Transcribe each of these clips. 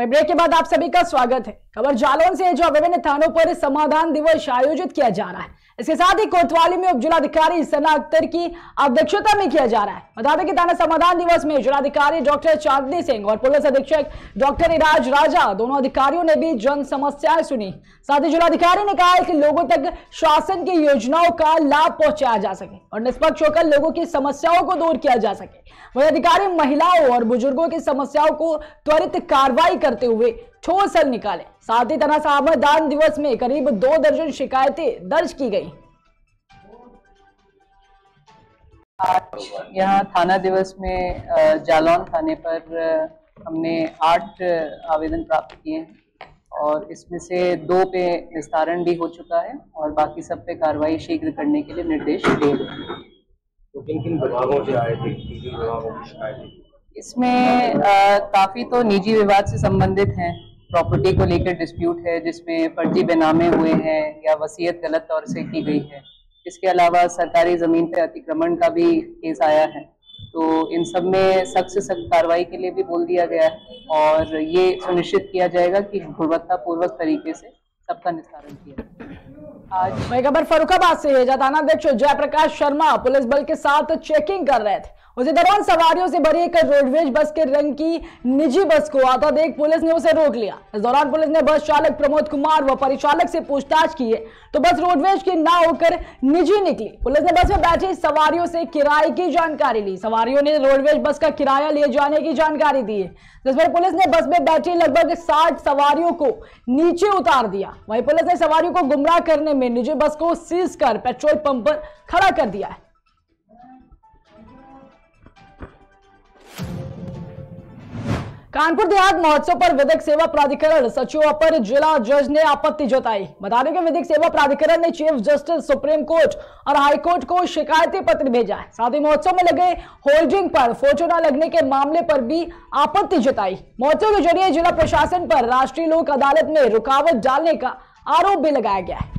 वहीं ब्रेक के बाद आप सभी का स्वागत है। खबर जालौन से है, जो विभिन्न थानों पर समाधान दिवस आयोजित किया जा रहा है। इसके साथ ही कोतवाली में उप जिलाधिकारी सना अख्तर की अध्यक्षता में किया जा रहा है। बता दें कि थाना समाधान दिवस में जिलाधिकारी डॉक्टर चांदनी सिंह और पुलिस अधीक्षक डॉक्टर इराज राजा दोनों अधिकारियों ने भी जन समस्याएं सुनी। साथ ही जिलाधिकारी ने कहा है कि लोगों तक शासन की योजनाओं का लाभ पहुंचाया जा सके और निष्पक्ष होकर लोगों की समस्याओं को दूर किया जा सके। वही अधिकारी महिलाओं और बुजुर्गों की समस्याओं को त्वरित कार्रवाई करते हुए ठोस हल निकाले। साथ ही थाना समाधान दिवस में करीब 2 दर्जन शिकायतें दर्ज की गई। आज यहाँ थाना दिवस में जालौन थाने पर हमने 8 आवेदन प्राप्त किए हैं और इसमें से 2 पे निस्तारण भी हो चुका है और बाकी सब पे कार्रवाई शीघ्र करने के लिए निर्देश दिए गए हैं। तो किन विभागों से आए थे, किन विभागों की शिकायत? इसमें काफी तो निजी विवाद से संबंधित हैं। प्रॉपर्टी को लेकर डिस्प्यूट है जिसमें फर्जी बेनामे हुए हैं या वसीयत गलत तौर से की गई है। इसके अलावा सरकारी जमीन पे अतिक्रमण का भी केस आया है, तो इन सब में सख्त से सख्त कार्रवाई के लिए भी बोल दिया गया है और ये सुनिश्चित किया जाएगा कि गुणवत्तापूर्वक तरीके से सबका निस्तारण किया जाए। आज खबर फर्रुखाबाद से है, जहां थानाध्यक्ष जयप्रकाश शर्मा पुलिस बल के साथ चेकिंग कर रहे थे। उसी दौरान सवारियों से भरी एक रोडवेज बस के रंग की निजी बस को आता देख पुलिस ने उसे रोक लिया। इस दौरान पुलिस ने बस चालक प्रमोद कुमार व परिचालक से पूछताछ की है तो बस रोडवेज की ना होकर निजी निकली। पुलिस ने बस में बैठे सवारियों से किराए की जानकारी ली। सवारियों ने रोडवेज बस का किराया लिए जाने की जानकारी दी है, जिस पर पुलिस ने बस में बैठी लगभग 60 सवारियों को नीचे उतार दिया। वहीं पुलिस ने सवारियों को गुमराह करने में निजी बस को सीज कर पेट्रोल पंप पर खड़ा कर दिया है। कानपुर देहात महोत्सव पर विधिक सेवा प्राधिकरण सचिव अपर जिला जज ने आपत्ति जताई। बता दें कि विधिक सेवा प्राधिकरण ने चीफ जस्टिस सुप्रीम कोर्ट और हाई कोर्ट को शिकायती पत्र भेजा है। साथ ही महोत्सव में लगे होर्डिंग पर फोटो न लगने के मामले पर भी आपत्ति जताई। महोत्सव के जरिए जिला प्रशासन पर राष्ट्रीय लोक अदालत में रुकावट डालने का आरोप भी लगाया गया है।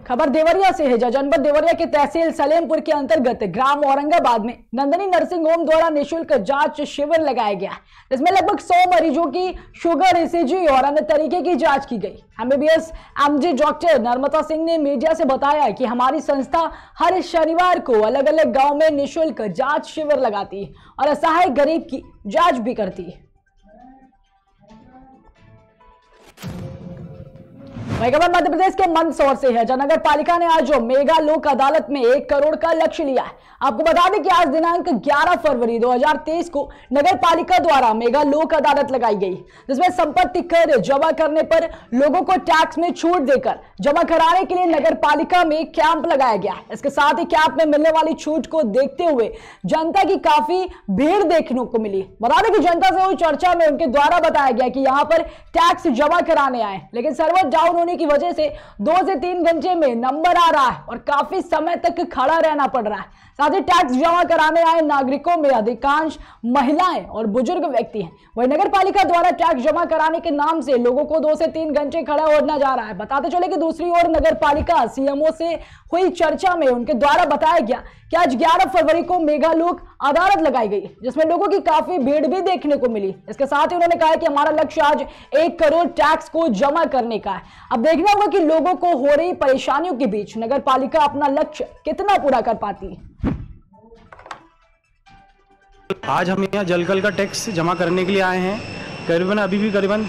खबर देवरिया से है, जनपद देवरिया के तहसील सलेमपुर के अंतर्गत ग्राम औरंगाबाद में नंदनी नर्सिंग होम द्वारा निःशुल्क जांच शिविर लगाया गया। इसमें लगभग 100 मरीजों की शुगर, ECG और अन्य तरीके की जांच की गई। MBBS MD doctor Narmada Singh ने मीडिया से बताया कि हमारी संस्था हर शनिवार को अलग अलग गाँव में निःशुल्क जाँच शिविर लगाती है और असहाय गरीब की जाँच भी करती है। खबर मध्य प्रदेश के मंदसौर से है, जहां नगर पालिका ने आज मेगा लोक अदालत में 1 करोड़ का लक्ष्य लिया है। आपको बता दें कि आज दिनांक 11 फरवरी 2023 को नगर पालिका द्वारा मेगा लोक अदालत लगाई गई, जिसमें संपत्ति कर जमा करने पर लोगों को टैक्स में छूट देकर जमा कराने के लिए नगर पालिका में कैंप लगाया गया है। इसके साथ ही कैंप में मिलने वाली छूट को देखते हुए जनता की काफी भीड़ देखने को मिली। बता दें कि जनता से हुई चर्चा में उनके द्वारा बताया गया कि यहाँ पर टैक्स जमा कराने आए, लेकिन सर्वर डाउन होने की वजह से 2 से 3 घंटे में नंबर आ रहा है और काफी समय तक खड़ा रहना पड़ रहा है। साथ ही टैक्स जमा कराने आए नागरिकों में अधिकांश महिलाएं और बुजुर्ग व्यक्ति हैं। वही नगर पालिका द्वारा टैक्स जमा कराने के नाम से लोगों को 2 से 3 घंटे खड़ा होना जा रहा है। बताते चले कि दूसरी ओर नगर पालिका CMO से हुई चर्चा में उनके द्वारा बताया गया कि आज 11 फरवरी को मेगा लोक अदालत लगाई गई, जिसमें लोगों की काफी भीड़ भी देखने को मिली। इसके साथ ही उन्होंने कहा कि हमारा लक्ष्य आज 1 करोड़ टैक्स को जमा करने का है। अब देखना होगा कि लोगों को हो रही परेशानियों के बीच नगर पालिका अपना लक्ष्य कितना पूरा कर पाती है। आज हम यहाँ जलकल का टैक्स जमा करने के लिए आए हैं। अभी भी करीबन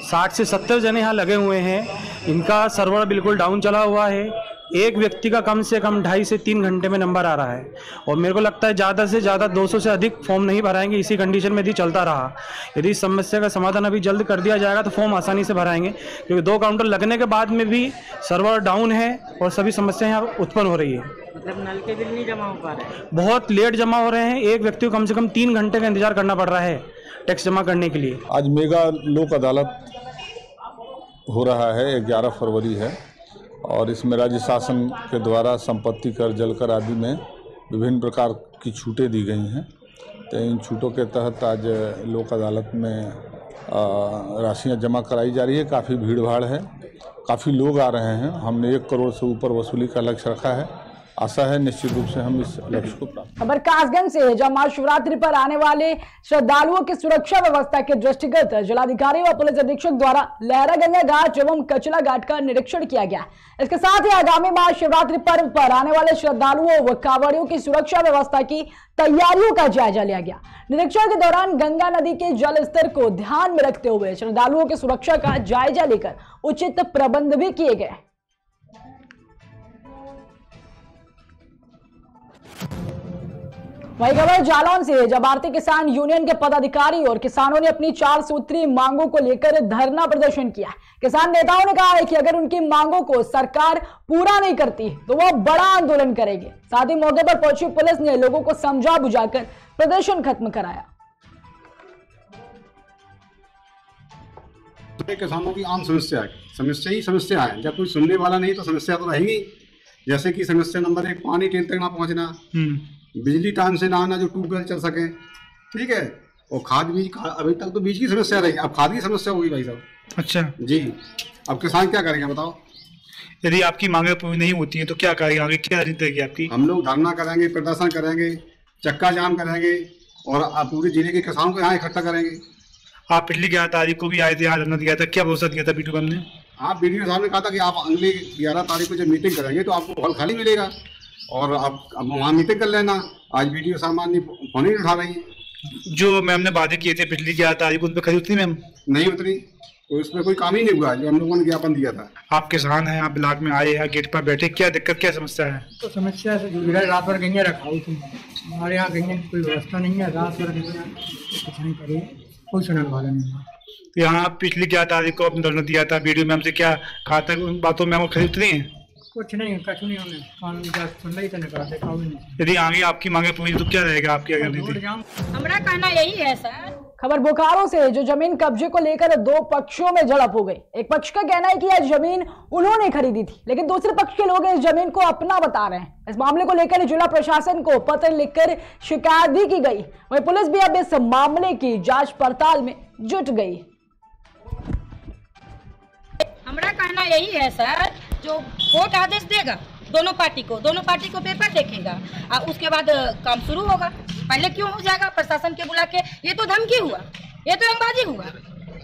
60 से 70 जने यहाँ लगे हुए हैं। इनका सर्वर बिल्कुल डाउन चला हुआ है। एक व्यक्ति का कम से कम 2.5 से 3 घंटे में नंबर आ रहा है और मेरे को लगता है ज़्यादा से ज़्यादा 200 से अधिक फॉर्म नहीं भराएंगे इसी कंडीशन में यदि चलता रहा। यदि इस समस्या का समाधान अभी जल्द कर दिया जाएगा तो फॉर्म आसानी से भराएंगे, क्योंकि 2 काउंटर लगने के बाद में भी सर्वर डाउन है और सभी समस्याएं यहाँ उत्पन्न हो रही है। मतलब नल के बिल नहीं जमा हो पा रहे हैं, बहुत लेट जमा हो रहे हैं। एक व्यक्ति को कम से कम 3 घंटे का इंतजार करना पड़ रहा है टैक्स जमा करने के लिए। आज मेगा लोक अदालत हो रहा है, 11 फरवरी है और इसमें राज्य शासन के द्वारा संपत्ति कर, जल कर आदि में विभिन्न प्रकार की छूटें दी गई हैं। तो इन छूटों के तहत आज लोक अदालत में राशियां जमा कराई जा रही है। काफ़ी भीड़ भाड़ है, काफ़ी लोग आ रहे हैं। हमने 1 करोड़ से ऊपर वसूली का लक्ष्य रखा है आशा है निश्चित रूप से हम इस लक्ष्य को प्राप्त। खबर कासगंज से है, जहां महाशिवरात्रि पर आने वाले श्रद्धालुओं की सुरक्षा व्यवस्था के दृष्टिगत जिलाधिकारी व पुलिस अधीक्षक द्वारा लहरागंगा घाट एवं कचला घाट का निरीक्षण किया गया। इसके साथ ही आगामी महाशिवरात्रि पर्व पर आने वाले श्रद्धालुओं व कांवड़ियों की सुरक्षा व्यवस्था की तैयारियों का जायजा लिया गया। निरीक्षण के दौरान गंगा नदी के जल स्तर को ध्यान में रखते हुए श्रद्धालुओं की सुरक्षा का जायजा लेकर उचित प्रबंध भी किए गए। वही खबर जालौन से है, जब भारतीय किसान यूनियन के पदाधिकारी और किसानों ने अपनी 4 सूत्री मांगों को लेकर धरना प्रदर्शन किया। किसान नेताओं ने कहा है कि अगर उनकी मांगों को सरकार पूरा नहीं करती तो वह बड़ा आंदोलन करेंगे। साथ ही मौके पर पहुंची पुलिस ने लोगों को समझा बुझाकर प्रदर्शन खत्म कराया। किसानों की आम समस्या है। जब कोई सुनने वाला नहीं तो समस्या तो रहेगी। जैसे कि समस्या नंबर 1, पानी टेन तक ना पहुंचना, बिजली टाइम से ना आना जो ट्यूबवेल चल सके, ठीक है। और खाद बीज, अभी तक तो बीज की समस्या रही, अब खाद की समस्या होगी भाई साहब। अच्छा जी, अब किसान क्या करेंगे बताओ? यदि आपकी मांगे पूरी नहीं होती है तो क्या करेंगे आगे, क्या रणनीति रहेगी आपकी? हम लोग धरना करेंगे, प्रदर्शन करेंगे, चक्का जाम करेंगे और पूरे जिले के किसानों को यहाँ इकट्ठा करेंगे। आप पिछली 11 तारीख को भी आए थे, यहाँ धरना दिया था, क्या भरोसा दिया था बीडीओ ने? आप बीडीओ साहब ने कहा था कि आप अगली 11 तारीख को जब मीटिंग करेंगे तो आपको हॉल खाली मिलेगा और आप वहाँ मीटिंग कर लेना। आज बीडीओ साहब ने फोन ही उठा रही है। जो मैम ने वादे किए थे पिछली 11 तारीख को, उन पर खरी उतरी मैम? नहीं उतरी, तो इसमें कोई काम ही नहीं हुआ जो हम लोगों ने ज्ञापन दिया था। आप किसान हैं, आप ब्लॉक में आए हैं, गेट पर बैठे, क्या दिक्कत, क्या समस्या है? तो समस्या से जुड़ रहा, रात भर गैया रखा हुई थी हमारे यहाँ, गैया की कोई व्यवस्था नहीं है, रात भर गैया कुछ नहीं करी, कोई सुनने वाला नहीं है। यहाँ पिछली 11 तारीख को आपने धरना दिया था, वीडियो मैम से क्या कहा था, उन बातों में खरी उतरी है? कुछ नहीं, कुछ नहीं, हमने कानून का सुन रही तो निकाल देखा भी नहीं। यदि आगे आपकी मांगे पूरी तो क्या रहेगा आपकी रणनीति? हमारा कहना यही है सर। खबर बोकारो से, जो जमीन कब्जे को लेकर 2 पक्षों में झड़प हो गई। एक पक्ष का कहना है कि यह जमीन उन्होंने खरीदी थी, लेकिन दूसरे पक्ष के लोग इस जमीन को अपना बता रहे हैं। इस मामले को लेकर जिला प्रशासन को पत्र लिखकर शिकायत भी की गई। वहीं पुलिस भी अब इस मामले की जांच पड़ताल में जुट गई। हमारा कहना यही है सर, जो कोर्ट आदेश देगा दोनों पार्टी को पेपर देखेगा और उसके बाद काम शुरू होगा। पहले क्यों हो जाएगा? प्रशासन के बुला के, ये तो धमकी हुआ, ये तो रंगबाजी हुआ।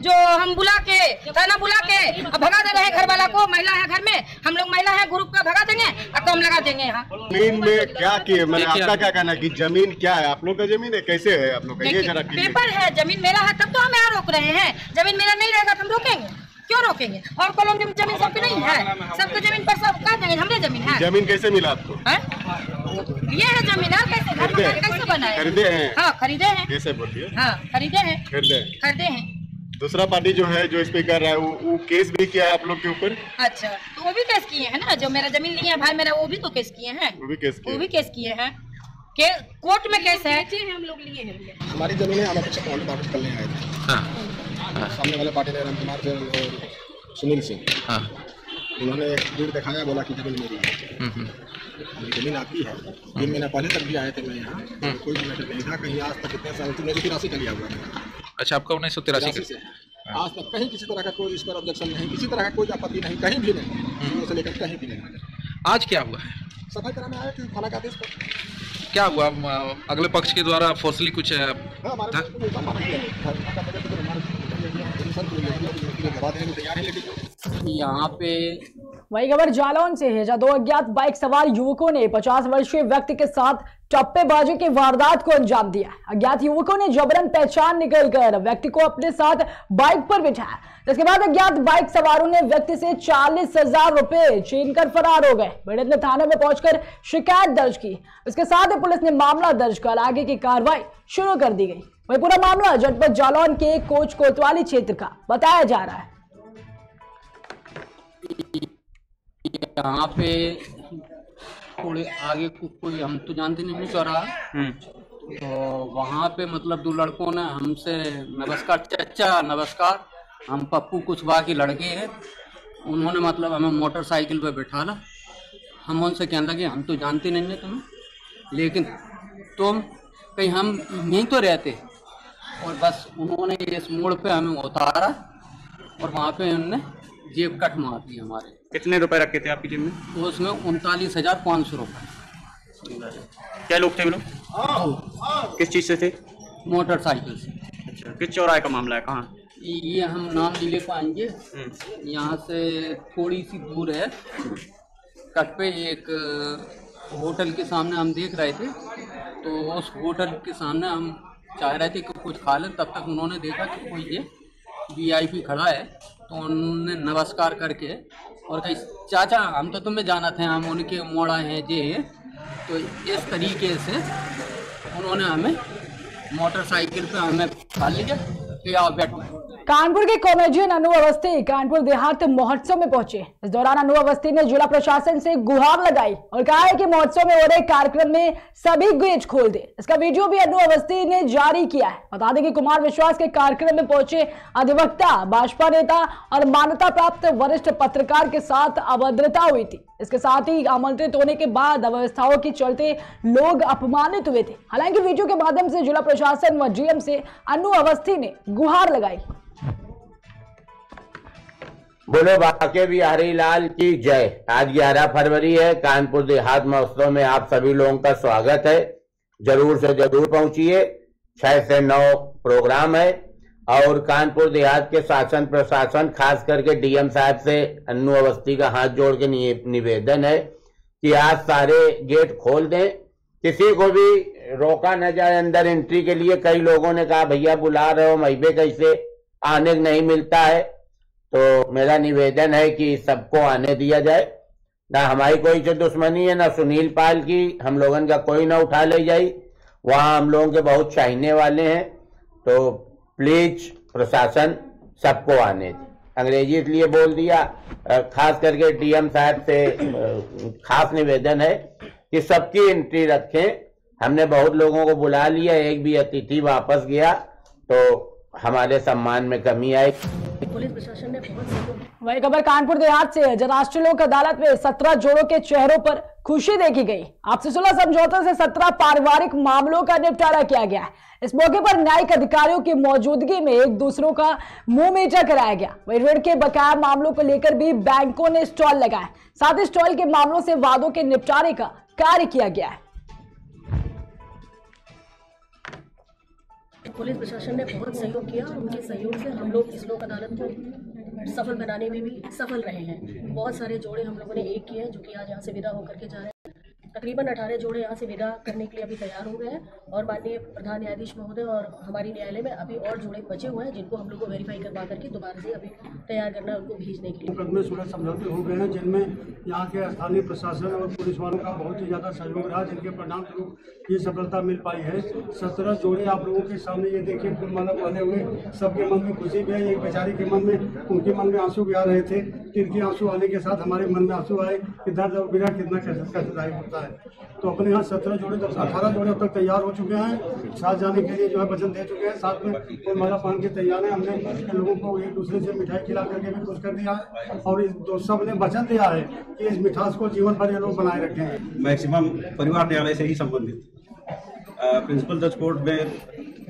जो हम बुला के थाना बुला के अब भगा दे रहे हैं घर वाला को, महिला है घर में, हम लोग महिला है ग्रुप का, भगा देंगे और कम लगा देंगे। यहाँ जमीन में क्या किए, मैंने आपका क्या कहना कि जमीन क्या है, आप लोग का जमीन है, कैसे है आप लोग का? ये जरा पेपर है, जमीन मेरा है तब तो हम यहाँ रोक रहे हैं। जमीन मेरा नहीं रहेगा तो हम रोकेंगे? क्यों रोकेंगे? और कॉलोनी में जमीन सबकी नहीं है, सबकी जमीन पर सब का देंगे, हमने जमीन है। जमीन कैसे मिला आपको? ये है जमीन, कैसे घर मकान कैसे बनाए? खरीदे हैं? हाँ खरीदे हैं। कैसे बोलिए? हाँ खरीदे हैं। खरीदे हैं। दूसरा पार्टी जो है, जो इस पे कर रहा है, वो केस भी किया है आप लोग के ऊपर? अच्छा, तो वो भी केस किए हैं ना, जो मेरा जमीन लिया भाई मेरा, वो भी तो केस किए हैं। वो भी केस किए हैं। कोर्ट में केस है, हम लोग लिए हैं। हमारी जमीन है, हम अपने वापस करने आए थे। सामने वाले पार्टी ने राम कुमार और सुनील सिंह, उन्होंने दूर दिखाया, बोला कि जमीन मेरी है। जमीन आपकी है। 3 महीना पहले तक भी आए थे मैं यहाँ, कोई भी मैटर नहीं था। कहीं आज तक कितने साल 1983 का लिया हुआ है। अच्छा, आपका 1983 से आज तक कहीं किसी तरह का कोई इस पर ऑब्जेक्शन नहीं, किसी तरह का कोई आपत्ति नहीं, कहीं भी नहीं, से लेकर कहीं भी नहीं। आज क्या हुआ है? सफाई कराने आए थे थाना के आदेश पर। क्या हुआ? अगले पक्ष के द्वारा फोर्सली कुछ यहाँ पे वही खबर जालौन से है, जहां 2 अज्ञात बाइक सवार युवकों ने 50 वर्षीय व्यक्ति के साथ टप्पेबाजी की वारदात को अंजाम दिया। अज्ञात युवकों ने जबरन पहचान निकलकर व्यक्ति को अपने साथ बाइक पर बिठाया। इसके बाद अज्ञात बाइक सवारों ने व्यक्ति से 40,000 रुपए छीनकर फरार हो गए। पीड़ित ने थाने में पहुंचकर शिकायत दर्ज की। इसके साथ ही पुलिस ने मामला दर्ज कर आगे की कार्रवाई शुरू कर दी गई। वही पूरा मामला जनपद जालौन के कोच कोतवाली क्षेत्र का बताया जा रहा है। यहाँ पे थोड़े आगे कोई हम तो जानते नहीं चौराहा, तो वहाँ पे मतलब 2 लड़कों ने हमसे नमस्कार चाचा नमस्कार, हम पप्पू कुशवाहा के लड़के हैं, उन्होंने मतलब हमें मोटरसाइकिल पे बैठाला। हम उनसे कहना कि हम तो जानते नहीं है तुम्हें, लेकिन तुम कहीं हम नहीं तो रहते, और बस उन्होंने इस मोड़ पे हमें उतारा और वहाँ पे उन्होंने जेब कट मार दी हमारे। कितने रुपए रखे थे आपकी जेब में? तो उसमें 39,500 रुपये। क्या लोग थे वो लोग? किस चीज़ से थे? मोटरसाइकिल से। अच्छा, किस चौराहे का मामला है, कहाँ? ये हम नाम नहीं ले पाएंगे, यहाँ से थोड़ी सी दूर है, कट पे एक होटल के सामने हम देख रहे थे, तो उस होटल के सामने हम चाह रहे थे कि कुछ खा लें, तब तक उन्होंने देखा कि कोई ये VIP खड़ा है, तो उन्होंने नमस्कार करके और कही चाचा हम तो तुम्हें जाना थे, हम उनके मोड़ा हैं जे, तो इस तरीके से उन्होंने हमें मोटरसाइकिल पे हमें खा लिया कि आओ बैठो। कानपुर के कॉमेडियन अनु अवस्थी कानपुर देहात महोत्सव में पहुंचे। इस दौरान अनु अवस्थी ने जिला प्रशासन से गुहार लगाई और कहा है कि महोत्सव में हो रहे कार्यक्रम में सभी गेट खोल दे। इसका वीडियो भी अनु अवस्थी ने जारी किया है। बता दें कि कुमार विश्वास के कार्यक्रम में पहुंचे अधिवक्ता, भाजपा नेता और मान्यता प्राप्त वरिष्ठ पत्रकार के साथ अभद्रता हुई थी। इसके साथ ही आमंत्रित होने के बाद अव्यवस्थाओं के चलते लोग अपमानित हुए थे। हालांकि वीडियो के माध्यम से जिला प्रशासन व GM से अनु अवस्थी ने गुहार लगाई। बोलो बाके बिहारी लाल की जय। आज 11 फरवरी है, कानपुर देहात महोत्सव में आप सभी लोगों का स्वागत है। जरूर से जरूर पहुंचिए। 6 से 9 प्रोग्राम है और कानपुर देहात के शासन प्रशासन खास करके DM साहब से अनु अवस्थी का हाथ जोड़ के निवेदन है कि आज सारे गेट खोल दें, किसी को भी रोका न जाए अंदर एंट्री के लिए। कई लोगों ने कहा भैया बुला रहे हो, मईबे कैसे आने नहीं मिलता है, तो मेरा निवेदन है कि सबको आने दिया जाए। ना हमारी कोई से दुश्मनी है, ना सुनील पाल की, हम लोगों का कोई ना उठा ले जाए, वहाँ हम लोगों के बहुत चाहने वाले हैं। तो प्लीज प्रशासन सबको आने दे। अंग्रेजी इसलिए बोल दिया, खास करके DM साहब से खास निवेदन है कि सबकी एंट्री रखें। हमने बहुत लोगों को बुला लिया, एक भी अतिथि वापस गया तो हमारे सम्मान में कमी आई। पुलिस प्रशासन ने वही खबर कानपुर देहात से है, जहां राष्ट्रीय लोक अदालत में 17 जोड़ों के चेहरों पर खुशी देखी गई। आपसी सुलह समझौते से 17 पारिवारिक मामलों का निपटारा किया गया है। इस मौके पर न्यायिक अधिकारियों की मौजूदगी में एक दूसरों का मुंह मीठा कराया गया। वही ऋण के बकाया मामलों को लेकर भी बैंकों ने स्टॉल लगाए, साथ ही स्टॉल के मामलों से वादों के निपटारे का कार्य किया गया है। पुलिस प्रशासन ने बहुत सहयोग किया और उनके सहयोग से हम लोग इस लोक अदालत को सफल बनाने में भी सफल रहे हैं। बहुत सारे जोड़े हम लोगों ने एक किए हैं जो कि आज यहाँ से विदा होकर के जा रहे हैं। तकरीबन 18 जोड़े यहाँ से विदा करने के लिए अभी तैयार हो गए हैं और माननीय प्रधान न्यायाधीश महोदय और हमारी न्यायालय में अभी और जोड़े बचे हुए हैं जिनको हम लोग को वेरीफाई करवा करके दोबारा से अभी तैयार करना है, उनको भेजने के लिए। मुकदमे सुलह समझौते हो गए हैं जिनमें यहाँ के स्थानीय प्रशासन और पुलिस वालों का बहुत ही ज़्यादा सहयोग रहा, जिनके परिणाम स्वरूप ये सफलता मिल पाई है। 17 जोड़े आप लोगों के सामने ये देखिए फूलमाला बने हुए, सबके मन में खुशी भी है। एक बेचारी के मन में, उनके मन में आंसू भी आ रहे थे, जिनके आंसू आने के साथ हमारे मन में आंसू आए कि दर्द और पीड़ा कितना कष्टदायक होता है। तो अपने यहाँ 17 जोड़े, 18 जोड़े अब तक तैयार हो चुके हैं, साथ जाने के लिए जो है वचन दे चुके हैं, साथ में फूलमाला पहन के तैयार है। हमने लोगों को एक दूसरे से मिठाई खिला करके भी खुश कर दिया है और इस सब ने वचन दिया है कि इस मिठास को जीवन भर ये लोग बनाए रखेंगे। मैक्सिमम परिवार न्यायालय से ही संबंधित प्रिंसिपल जज कोर्ट में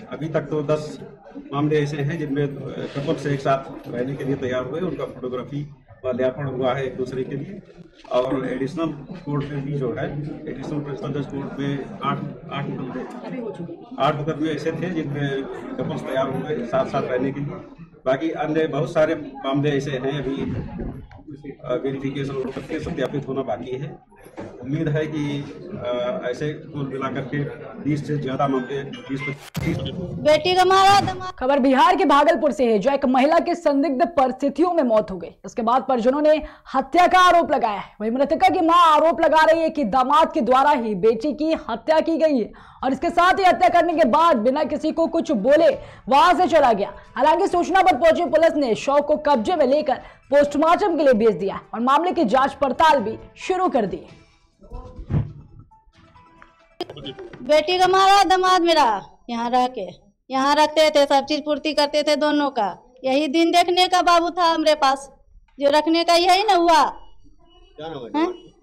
अभी तक तो 10 मामले ऐसे हैं जिनमें कपल से एक साथ रहने के लिए तैयार हुए, उनका फोटोग्राफी माल्यार्पण हुआ है एक दूसरे के लिए। और एडिशनल कोर्ट में भी जो है, एडिशनल प्रिंसिपल जज कोर्ट में 8 मुकदमे ऐसे थे जिनमें कपल्स तैयार हुए साथ साथ रहने के लिए। बाकी अन्य बहुत सारे मामले ऐसे हैं अभी वेरिफिकेशन करके सत्यापित होना बाकी है। उम्मीद है कि ऐसे कुल मिलाकर के 20 से ज्यादा मामले, 20-25 बेटी का मारा। खबर बिहार के भागलपुर से है, जो एक महिला की संदिग्ध परिस्थितियों में मौत हो गई। उसके बाद परिजनों ने हत्या का आरोप लगाया है। वहीं मृतका की मां आरोप लगा रही है कि दामाद के द्वारा ही बेटी की हत्या की गई है और इसके साथ ही हत्या करने के बाद बिना किसी को कुछ बोले वहां से चला गया। हालांकि सूचना पर पहुंची पुलिस ने शव को कब्जे में लेकर पोस्टमार्टम के लिए भेज दिया और मामले की जांच पड़ताल भी शुरू कर दी। बेटी का मारा दामाद मेरा, यहाँ रह के यहाँ रखते थे, सब चीज पूर्ति करते थे दोनों का। यही दिन देखने का बाबू था हमारे पास, जो रखने का यही ना हुआ।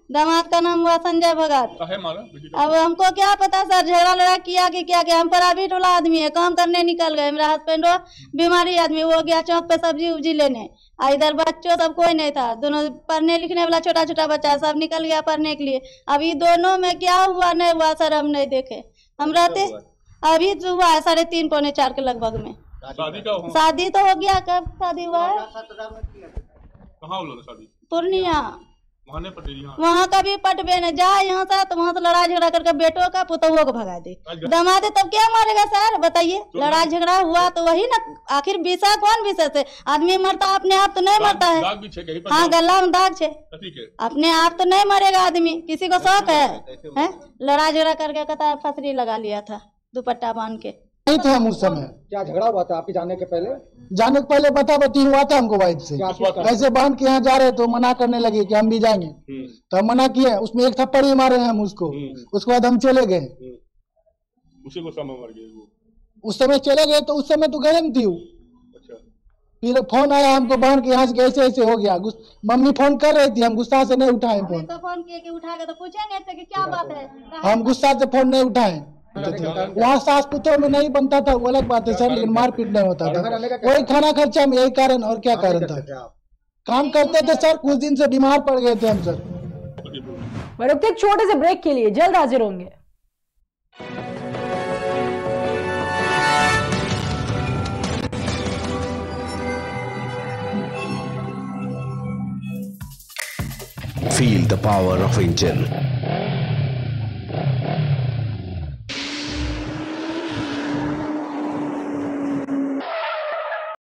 दामाद का नाम हुआ संजय भगत। अब हमको क्या पता सर, झगड़ा लड़ा किया कि क्या किया। हम प्राइवेट वाला आदमी है, काम करने निकल गए। मेरा हस्बैंड बीमारी आदमी, वो गया चौक पे सब्जी उब्जी लेने। इधर बच्चों सब कोई नहीं था, दोनों पढ़ने लिखने वाला छोटा छोटा बच्चा सब निकल गया पढ़ने के लिए। अभी दोनों में क्या हुआ नहीं हुआ सर हम नहीं देखे। हम रहते अभी हुआ है 3:30 पौने 4 के लगभग में। शादी तो हो गया, कब शादी हुआ है? पूर्णिया। वहाँ का भी पटबे न जाए यहाँ से, तो वहाँ से लड़ाई झगड़ा करके बेटों का पुतहुओं को भगा दे। दमादे तब क्या मारेगा सर बताइए? लड़ाई झगड़ा हुआ तो वही ना, आखिर विषय कौन विषय से? आदमी मरता अपने आप तो नहीं मरता है। हाँ, गला में दाग है, अपने आप तो नहीं मरेगा आदमी। किसी को शौक है? लड़ाई झगड़ा करके कहता फसरी लगा लिया था दुपट्टा बांध के। नहीं थे हम उस समय। क्या झगड़ा हुआ था आपके जाने के पहले? जाने के पहले बता हुआ था हमको वाइफ से, कैसे बांध के यहाँ जा रहे तो मना करने लगे कि हम भी जाएंगे। तो हम मना किए, उसमें एक थप्पड़ ही मारे हम उसको। उसके बाद हम चले गए। उस समय चले गए तो उस समय तो गए थी। फिर फोन आया हमको बांध के यहाँ से ऐसे ऐसे हो गया। मम्मी फोन कर रही थी, हम गुस्सा से नहीं उठाए फोन। तो फोन किए कि उठा के तो पूछेंगे कि क्या बात है। हम गुस्सा से फोन नहीं उठाए। वहाँ सास पुतों में नहीं बनता था, वो अलग बात है सर, लेकिन मारपीट नहीं होता था। वही खाना खर्चा में, यही कारण, और क्या कारण था? काम करते थे सर, कुछ दिन से बीमार पड़ गए थे हम सर। रुकते एक छोटे से ब्रेक के लिए, जल्द हाजिर होंगे। Feel the power of Angel.